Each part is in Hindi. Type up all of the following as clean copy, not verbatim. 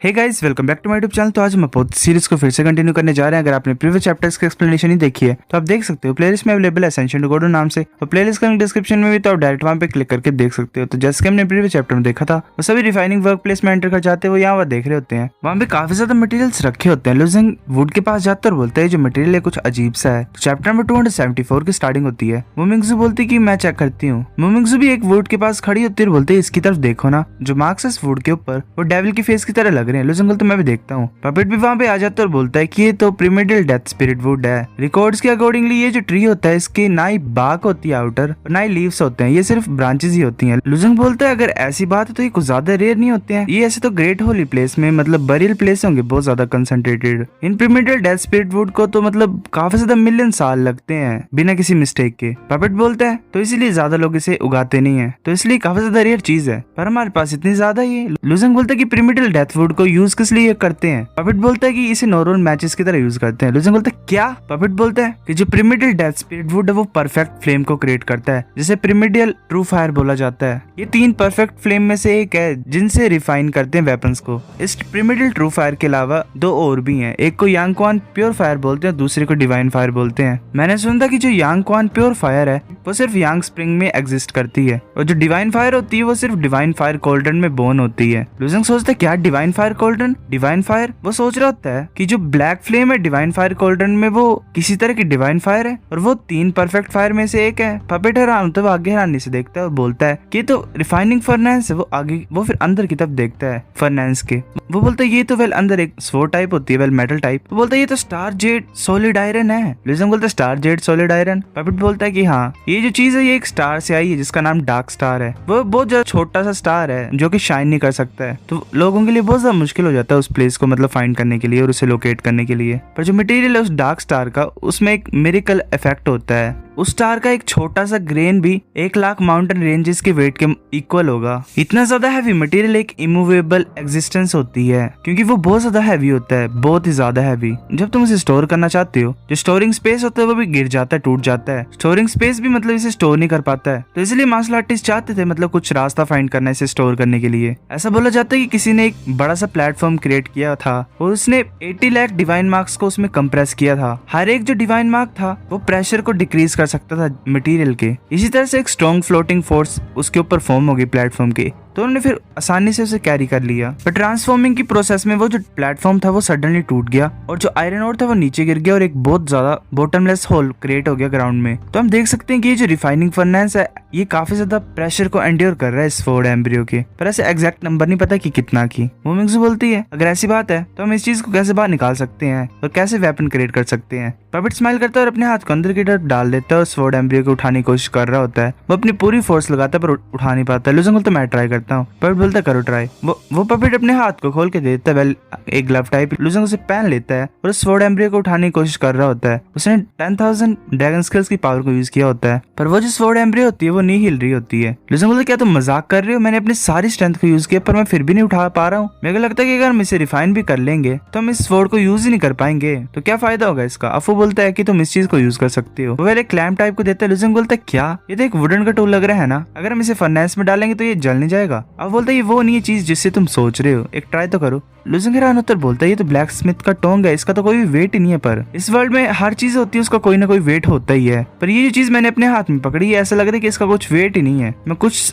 Hey guys, welcome back to my YouTube channel. तो आज हम पोथ सीरीज को फिर से कंटिन्यू करने जा रहे हैं। अगर आपने प्रीवियस चैप्टर्स की एक्सप्लेनेशन ही देखी है तो आप देख सकते हो, प्लेलिस्ट में अवेलेबल है एसेंशियल टू गॉड नाम से, और प्लेलिस्ट का लिंक डिस्क्रिप्शन में भी, तो आप डायरेक्ट वहां पे क्लिक करके देख सकते हो। तो जैसे कि हमने प्रीवियस चैप्टर में देखा था, वो सभी रिफाइनिंग वर्क प्लेस में एंटर कर जाते हैं, वो यहाँ देख रहे होते हैं। वहाँ पे काफी ज्यादा मटेरियल्स रखे होते हैं। लुजिंग वुड के पास जाते और बोलते हैं जो मटेरियल है कुछ अजीब सा है। तो चैप्टर नंबर 274 की स्टार्टिंग होती है। मुमिंगजू बोलती है कि मैं चेक करती हूँ। मुमिंगजू भी एक वुड के पास खड़ी होती है और बोलते है इसकी तरफ देखो ना, जो मार्क्स है इस वुड के ऊपर वो डेविल की फेस की तरह लग रहे हैं। लुजिंग बोलते मैं भी देखता हूँ। पपेट भी वहाँ पे आ जाता है और बोलता है कि ये तो प्रीमेडियल डेथ स्पिरिट वुड है। रिकॉर्ड्स के अकॉर्डिंगली ये जो ट्री होता है इसके ना ही बाक होती है आउटर और ना ही लीव्स होते हैं, ये सिर्फ ब्रांचेस ही होती हैं। लुजिंग बोलता है अगर ऐसी बात है तो ये कुछ ज्यादा रेयर नहीं होते हैं, ये ऐसे तो ग्रेट होली प्लेस में मतलब बरियल प्लेस होंगे बहुत ज्यादा concentrated. In primordial death spirit wood को तो मतलब काफी ज्यादा मिलियन साल लगते हैं बिना किसी मिस्टेक के। पपेट बोलता है तो इसीलिए ज्यादा लोग इसे उगाते नहीं है, तो इसलिए काफी ज्यादा रेयर चीज है, पर हमारे पास इतनी ज्यादा ही है। लुजिंग बोलता है कि प्रीमेडियल डेथ वुड को यूज किस लिए करते हैं। पपेट बोलता है कि इसे नॉर्मल मैचेस की तरह यूज करते हैं। लुजिंग बोलता है क्या? पपेट बोलता है कि जो प्रीमेडियल डेथ स्पिरिट वुड है वो परफेक्ट फ्लेम को क्रिएट करता है, जिसे प्रीमेडियल ट्रू फायर बोला जाता है। ये 3 परफेक्ट फ्लेम में से एक है जिनसे रिफाइन करते हैं वेपन्स को। इस प्रीमेडियल ट्रू फायर के अलावा 2 और भी हैं, एक को यांग क्वान प्योर फायर बोलते हैं, दूसरे को डिवाइन फायर बोलते हैं। मैंने सुना था कि जो यांग क्वान प्योर फायर है वो सिर्फ यांग स्प्रिंग में एग्जिस्ट करती है, और जो डिवाइन फायर होती है वो सिर्फ डिवाइन फायर कोल्डन में बोर्न होती है। लुजिंग सोचता है क्या डिवाइन फायर कोल्डन? Divine fire? वो सोच रहा होता है कि जो ब्लैक फ्लेम है डिवाइन फायर कोल्डन में वो किसी तरह की डिवाइन फायर है, और वो 3 परफेक्ट फायर में से एक है। पपेट हैरान होता है, वो आगे हैरानी से देखता है और बोलता है कि तो रिफाइनिंग फर्नेस है। वो फिर अंदर की तरफ देखता है फर्नेस के। वो बोलता है ये तो वेल अंदर एक स्वॉर्ड टाइप होती है, वेल मेटल टाइप। वो बोलता है ये तो स्टार जेड सॉलिड आयरन है। लुजिंग बोलता है star Z solid iron? Puppet बोलता है कि हाँ, ये जो चीज है ये एक स्टार से आई है जिसका नाम डार्क स्टार है। वो बहुत ज्यादा छोटा सा स्टार है जो कि शाइन नहीं कर सकता है, तो लोगों के लिए बहुत ज्यादा मुश्किल हो जाता है उस प्लेस को मतलब फाइंड करने के लिए और उसे लोकेट करने के लिए। पर जो मटेरियल है उस डार्क स्टार का, उसमें एक मिरेकल इफेक्ट होता है। उस स्टार का एक छोटा सा ग्रेन भी 1 लाख माउंटेन रेंजेस के वेट के इक्वल होगा। इतना ज्यादा हैवी मटेरियल एक इमूवेबल एग्जिस्टेंस होती है, क्योंकि वो बहुत ज्यादा हैवी होता है, बहुत ही ज्यादा हैवी। जब तुम इसे स्टोर करना चाहते हो, जो स्टोरिंग स्पेस होता है वो भी गिर जाता है, टूट जाता है। स्टोरिंग स्पेस भी मतलब इसे स्टोर नहीं कर पाता है, तो इसलिए मार्शल आर्टिस्ट चाहते थे मतलब कुछ रास्ता फाइंड करना इसे स्टोर करने के लिए। ऐसा बोला जाता है कि किसी ने एक बड़ा सा प्लेटफॉर्म क्रिएट किया था और उसने 80 लाख डिवाइन मार्क्स को उसमें कंप्रेस किया था। हर एक जो डिवाइन मार्क था वो प्रेशर को डिक्रीज कर सकता था मटेरियल के। इसी तरह से एक स्ट्रॉन्ग फ्लोटिंग फोर्स उसके ऊपर फॉर्म हो गई प्लेटफॉर्म के, तो उन्होंने फिर आसानी से उसे कैरी कर लिया। पर ट्रांसफॉर्मिंग की प्रोसेस में वो जो प्लेटफॉर्म था वो सडनली टूट गया, और जो आयरन ओर था वो नीचे गिर गया और एक बहुत ज्यादा बॉटमलेस होल क्रिएट हो गया ग्राउंड में। तो हम देख सकते हैं कि ये जो रिफाइनिंग फर्नेस है ये काफी ज्यादा प्रेशर को एंड्योर कर रहा है इस फोर्ड एम्ब्रियो के, पर ऐसे एग्जैक्ट नंबर नहीं पता कि कितना की। मुमिंगजू बोलती है अगर ऐसी बात है तो हम इस चीज को कैसे बाहर निकाल सकते हैं और कैसे वेपन क्रिएट कर सकते हैं। पपेट स्माइल करता है और अपने हाथ को अंदर की तरफ डाल देता है और स्वॉर्ड एम्ब्रियो को उठाने की कोशिश कर रहा होता है। वो अपनी पूरी फोर्स लगाता है पर उठा नहीं पाता। लुजिंग बोलता है मैं ट्राई करता हूँ। पपेट बोलता है करो ट्राई। वो पपेट अपने हाथ को खोल के देता है, वेल एक ग्लव टाइप। लुजिंग उसे पहन लेता है और स्वॉर्ड एम्ब्रियो को उठाने की कोशिश कर रहा होता है। उसने 10,000 ड्रैगन स्किल्स की पावर को यूज किया होता है, पर वो जो स्वॉर्ड एम्ब्रियो होती है वो नहीं हिल रही होती है। लुजिंग बोलता है क्या तुम मजाक कर रहे हो? मैंने अपनी सारी स्ट्रेंथ को यूज किया पर मैं फिर भी नहीं उठा पा रहा हूँ। मेरे को लगता है कि अगर हम इसे रिफाइन भी कर लेंगे तो हम इस स्वॉर्ड को यूज ही नहीं कर पाएंगे, तो क्या फायदा होगा इसका। अफू बोलता है कि तुम इस चीज को यूज कर सकते हो। वो एक क्लैम्प टाइप को देता है। लुजिंग बोलता है क्या? ये तो एक वुडन का टूल लग रहा है ना, अगर हम इसे फर्नेस में डालेंगे तो ये जल नहीं जाएगा। अब बोलता है ये वो नहीं है चीज जिससे तुम सोच रहे हो, एक ट्राई तो करो। लुजिंग हैरान होकर बोलता है ये तो ब्लैक स्मिथ का टोंग है, इसका तो कोई भी वेट ही नहीं है। पर इस वर्ल्ड में हर चीज होती है उसका कोई ना कोई वेट होता ही है, पर ये जो चीज मैंने अपने हाथ में पकड़ी है ऐसा लग रहा है कि इसका कुछ वेट ही नहीं है।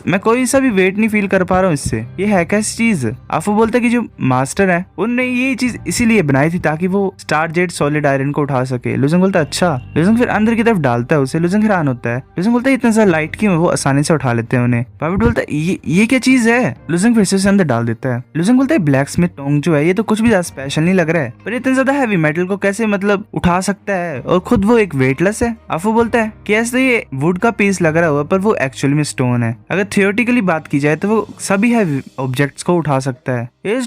मैं कोई सा भी वेट नहीं फील कर पा रहा हूँ इससे, ये है कैसी चीज। आफू बोलता है कि जो मास्टर है उनने ये चीज इसीलिए बनाई थी ताकि वो स्टार जेड सॉलिड आयरन को उठा सके। लुजिंग बोलता है अच्छा। लुजिंग फिर अंदर की तरफ डालता है उसे। लुजिंग हैरान होता है। लुजिंग बोलता है इतना सा लाइट क्यों है, वो आसानी से उठा लेते हैं उन्हें। पपेट बोलता है ये क्या चीज है? लुजिंग फिर से उसे अंदर डाल देता है। लुजिंग बोलता है ब्लैक स्मिथ टोंग जो है ये तो कुछ भी स्पेशल नहीं लग रहा है, पर इतने ज्यादा हैवी मेटल को कैसे मतलब उठा सकता है, और खुद वो एक वेटलेस है। आफू बोलता है कि ऐसे ये वुड का पीस लग रहा हुआ पर वो एक्चुअली में स्टोन है। अगर थियोरेटिकली बात की जाए तो वो सभी हैवी ऑब्जेक्ट्स को उठा सकता है। ये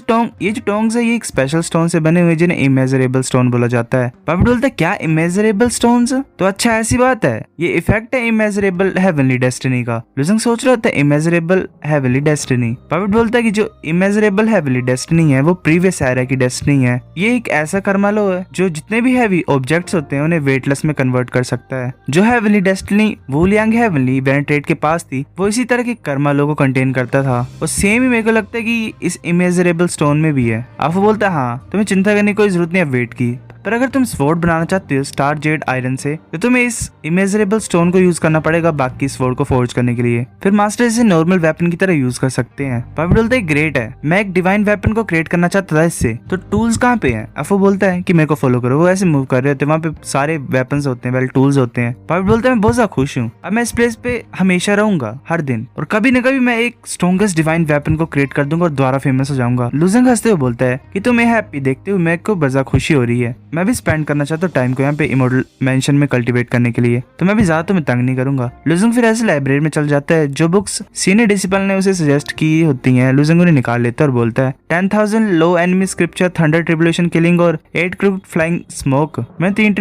जो टोंग्स है ये एक स्पेशल स्टोन से बने हुए जिन्हें इमेजरेबल स्टोन बोला जाता है। पपेट बोलता है क्या इमेजरेबल स्टोन्स? तो अच्छा ऐसी बात है, ये इफेक्ट है इमेजरेबल हेवनली डेस्टिनी का। लुजिंग सोच रहा था इमेजरेबल हेवनली डेस्टिनी। पपेट बोलता है कि जो इमेजरेबल हेवनली डेस्टिनी है वो प्रीवियस एरा की डेस्टिनी है। ये एक ऐसा कर्मालो है जो जितने भी हैवी ऑब्जेक्ट्स होते हैं उन्हें वेटलेस में कन्वर्ट कर सकता है। जो हेवनली डेस्टिनी वुलियांग हेवनली वेनेट्रेट के पास थी वो इसी तरह के कर्मालो को कंटेन करता था, और सेम ही मेरे को लगता है कि इस इमेजरेबल इमेजरेबल स्टोन में भी है। आफू बोलता है हाँ, तुम्हें चिंता करने की कोई जरूरत नहीं है वेट की, पर अगर तुम स्वॉर्ड बनाना चाहते हो स्टार जेड आयरन से तो तुम्हें इस इमेजरेबल स्टोन को यूज करना पड़ेगा बाकी स्वॉर्ड को फोर्ज करने के लिए। फिर मास्टर इसे नॉर्मल वेपन की तरह यूज कर सकते हैं। पापी बोलता है ग्रेट है, मैं एक डिवाइन वेपन को क्रिएट करना चाहता था इससे, तो टूल्स कहाँ पे हैं? अफो बोलता है कि मेरे को फॉलो करो। वो ऐसे मूव कर रहे होते हैं, वहाँ पे सारे वेपन्स होते हैं, वेल टूल्स होते हैं। पापी बोलता है मैं बहुत ज्यादा खुश हूँ, अब मैं इस प्लेस पे हमेशा रहूंगा हर दिन, और कभी न कभी मैं एक स्ट्रॉन्गेस्ट डिवाइन वेपन को क्रिएट कर दूंगा और दोबारा फेमस हो जाऊंगा। लुजंग हंसते हुए बोलता है कि तुम हैप्पी देखते हो, मेरे को बजा खुशी हो रही है, मैं भी स्पेंड करना चाहता हूँ टाइम को यहाँ पे इमोर्टल मेंशन में कल्टीवेट करने के लिए, तो मैं भी ज्यादा तुम्हें तंग नहीं करूंगा। लुजंग फिर ऐसे लाइब्रेरी में चल जाता है, जो बुक्स सीनियर डिसिपल ने उसे सजेस्ट की होती हैं लुजंग उन्हें निकाल लेता है और बोलता है 10,000 लो enemy scripture, thunder tribulation killing और 8 क्रूड फ्लाइंग स्मोक। मैं तीन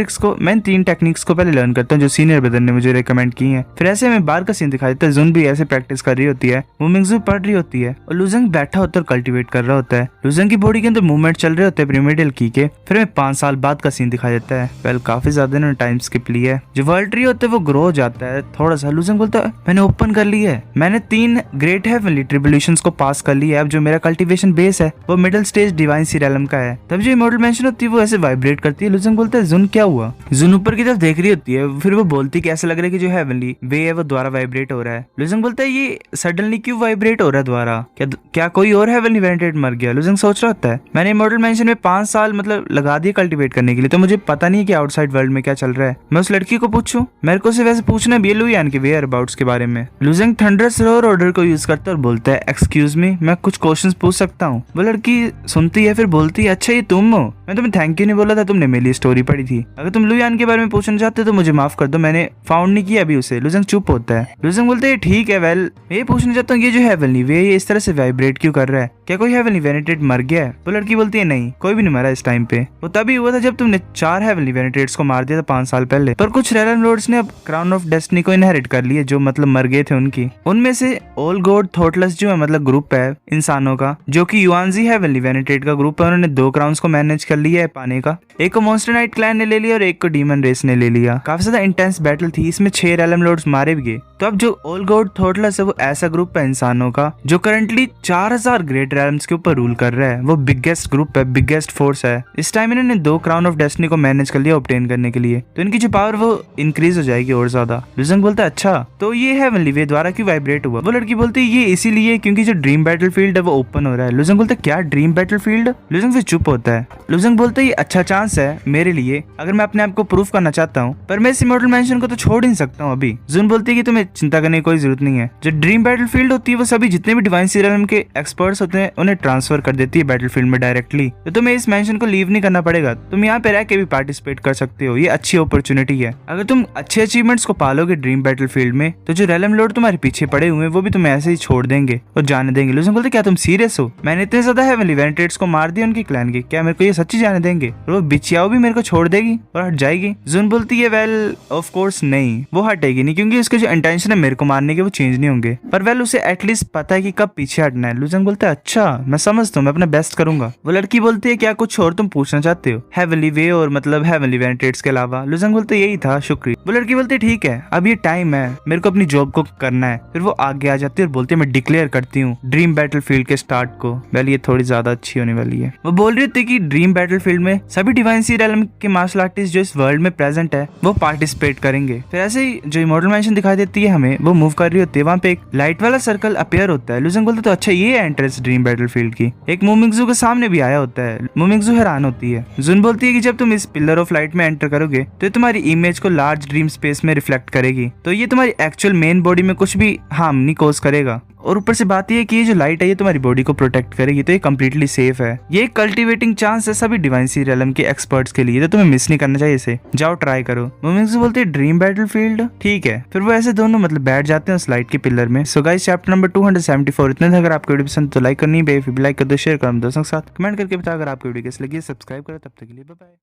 टेक्निक्स को पहले लर्न करता हूँ जो सीनियर ब्रदर ने मुझे रिकमेंड की है। फिर ऐसे में बार का सीन दिखाई देता है, जुन भी ऐसे प्रैक्टिस कर रही होती है, मुमिंगजू पढ़ रही होती है और लुजंग बैठा होता है और कल्टीवेट कर रहा होता है। लुजंग की बॉडी के अंदर मूवमेंट चल रहे होते हैं प्रीमेडियल की के। फिर हमें 5 साल बाद का सीन दिखाई देता है। वेल काफी ज्यादा इन्होंने टाइम स्किप लिया है। जो वर्ल्ड ट्री होता है वो ग्रो हो जाता है थोड़ा सा। लुजंग बोलता है मैंने ओपन कर लिया है, मैंने 3 ग्रेट हेवनली ट्रिब्यूलेशंस को पास कर लिया है, अब जो मेरा कल्टीवेशन बेस है वो मिडिल स्टेज डिवाइन सीरियलम का है। तब जो इमॉर्टल मेंशन होती है वो ऐसे वाइब्रेट करती है। लुजंग बोलता है जुन क्या हुआ? जुन ऊपर की तरफ देख रही होती है, फिर वो बोलती है कि ऐसा लग रहा है कि जो हेवनली वे है वो द्वारा वाइब्रेट हो रहा है। लुजंग बोलता है ये सडनली क्यों वाइब्रेट हो रहा है द्वारा? क्या कोई और हेवनली वेंटेड मर गया? लुजंग सोच रहा होता है मैंने इमॉर्टल मेंशन में 5 साल मतलब लगा दिए कल्टीवेट करने के लिए, तो मुझे पता नहीं कि आउटसाइड वर्ल्ड में क्या चल रहा है। मैं उस लड़की को पूछूं? मेरे को सिर्फ वैसे पूछना भी है लुयान के वेयर अबाउट्स के बारे में। लुजंग थंडरस रोर ऑर्डर को यूज करता है और बोलता है एक्सक्यूज मी, मैं कुछ क्वेश्चंस पूछ सकता हूँ? वो लड़की सुनती है, फिर बोलती है अच्छा ये तुम हो, मैं तुम्हें थैंक यू नहीं बोला था, तुमने मेरी लिए स्टोरी पढ़ी थी, अगर तुम लुयान के बारे में पूछना चाहते हो तो मुझे माफ कर दो, मैंने फाउंड नहीं किया अभी उसे। लुजंग चुप होता है। लुजंग बोलते है ठीक है, वेल मैं ये पूछना चाहता हूँ ये जो हेवनली वे ये इस तरह से वाइब्रेट क्यों कर रहा है, क्या कोई हेवनली वेनेटेड मर गया है? वो लड़की बोलती है नहीं, कोई भी नहीं मरा इस टाइम पे, वो तभी हुआ था जब तुमने 4 हेवनली वेनेटेड्स को मार दिया था 5 साल पहले, पर कुछ रेलन लॉर्ड्स ने अब क्राउन ऑफ डेस्टिनी को इनहेरिट कर लिया जो मतलब मर गए थे उनकी। उनमें से ऑल गॉड थॉटलेस जो है मतलब ग्रुप है इंसानों का, जो कि युआनजी हेवनली वेनेटेड का ग्रुप है, उन्होंने 2 क्राउन्स को मैनेज कर लिया है पाने का। एक को मॉन्स्टर नाइट क्लैन ने ले लिया और एक को डीमन रेस ने ले लिया। काफी ज्यादा इंटेंस बैटल थी, इसमें 6 रेलन लॉर्ड्स मारे भी गए। तो अब जो ऑल गॉड थॉटलेस है वो ऐसा ग्रुप है इंसानों का जो करंटली 4000 ग्रेट रेलम्स के ऊपर रूल कर रहा है। वो बिगेस्ट ग्रुप है, बिगेस्ट फोर्स है। इस टाइम इन्होंने 2 क्राउन ऑफ डेस्टिनी को मैनेज कर लिया ऑब्टेन करने के लिए, तो इनकी जो पावर वो इंक्रीज हो जाएगी और ज्यादा। लुजंग बोलता है अच्छा तो ये हेवनली वे द्वारा क्यों वाइब्रेट हुआ? वो लड़की बोलती है ये इसीलिए क्योंकि जो ड्रीम बैटलफील्ड है वो ओपन हो रहा है। लुजंग बोलता है क्या ड्रीम बैटलफील्ड? लुजंग फिर चुप होता है। लुजंग बोलता है ये अच्छा चांस है मेरे लिए अगर मैं अपने आप को प्रूफ करना चाहता हूँ, पर मैं इस इमॉर्टल मेंशन को तो छोड़ नहीं सकता हूँ अभी। जुन बोलती है कि तुम्हें चिंता करने की कोई जरूरत नहीं है, जो ड्रीम बैटलफील्ड होती है वो सभी जितने भी डिवाइन सीरियलम के एक्सपर्ट्स होते हैं उन्हें ट्रांसफर कर देती है बैटलफील्ड में डायरेक्टली, तो तुम्हें इस मेंशन को लीव नहीं करना पड़ेगा, तुम यहाँ पे रह के भी पार्टिसिपेट कर सकते हो, ये अच्छी अपॉर्चुनिटी है। अगर तुम अच्छे अचीवमेंट्स को पालोगे ड्रीम बैटलफील्ड में तो जो रेलम लॉर्ड तुम्हारे पीछे पड़े हुए हैं वो भी तुम्हें ऐसे ही छोड़ देंगे और जाने देंगे। लुजंग बोलते क्या तुम सीरियस हो? मैंने इतने ज्यादा हेवनली वेनेटेड्स को मार दिया उनकी क्लैन के, क्या मेरे को ये सच्ची जाने देंगे? और वो बिचियाओ भी मेरे को छोड़ देगी और हट जाएगी? जुन बोलती है वेल ऑफ कोर्स नहीं, वो हटेगी नहीं क्योंकि उसके जो इंटेंशन है मेरे को मारने के वो चेंज नहीं होंगे, पर वेल उसे एटलीस्ट पता है कि कब पीछे हटना है। लुजंग बोलता है अच्छा मैं समझता हूँ, मैं अपना बेस्ट करूंगा। वो लड़की बोलती है क्या कुछ और तुम पूछना चाहते हो हेवनली वे और मतलब हेवनली वेनेटेड्स के अलावा? लुजंग बोलते यही था शुक्रिया। वो लड़की बोलती है ठीक है अब ये टाइम है, मेरे को अपनी जॉब को करना है। फिर वो आगे आ जाती है और बोलती है मैं डिक्लेयर करती हूँ ड्रीम बैटलफील्ड के स्टार्ट को। वेल ये थोड़ी ज्यादा अच्छी होने वाली है। वो बोल रही थी कि ड्रीम बैटलफील्ड में सभी डिवाइन सी रेलम के मार्शल आर्टिस्ट जो इस वर्ल्ड में प्रेजेंट है वो पार्टिसिपेट करेंगे। फिर ऐसे ही जो इमॉर्टल मेंशन दिखाई देती है हमें, वो मूव कर रही होती है, वहाँ पे एक लाइट वाला सर्कल अपीयर होता है। लुजंग बोलते तो अच्छा ये है एंट्रेंस ड्रीम बैटलफील्ड की। एक मुमिंगजू के सामने भी आया होता है। मुमिंगजू हैरान होती है। जुन बोलती है कि जब तुम इस पिलर ऑफ लाइट में एंटर करोगे तो ये तुम्हारी इमेज को लार्ज ड्रीम स्पेस में रिफ्लेक्ट करेगी, तो ये तुम्हारी एक्चुअल मेन बॉडी में कुछ भी हार्म नहीं कॉज करेगा। और ऊपर से बात यह है कि ये जो लाइट है ये तुम्हारी बॉडी को प्रोटेक्ट करेगी, तो ये कम्प्लीटली सेफ है। ये एक कल्टीवेटिंग चांस है सभी डिवाइन सी रेलम के एक्सपर्ट्स के लिए, तो तुम्हें मिस नहीं करना चाहिए इसे, जाओ ट्राई करो। मुमिंगजू बोलते हैं ड्रीम बैटलफील्ड ठीक है। फिर वो ऐसे दोनों मतलब बैठ जाते हैं उस लाइट के पिलर में। सो गाइस चैप्टर नंबर 274 इतने थे। अगर आपको वीडियो पसंद तो लाइक करनी है, लाइक कर दो, शेयर करो दोस्तों के साथ, कमेंट करके बताओ अगर आपको वीडियो कैसी लगी, सब्सक्राइब करो। तब तक के लिए बाय बाय।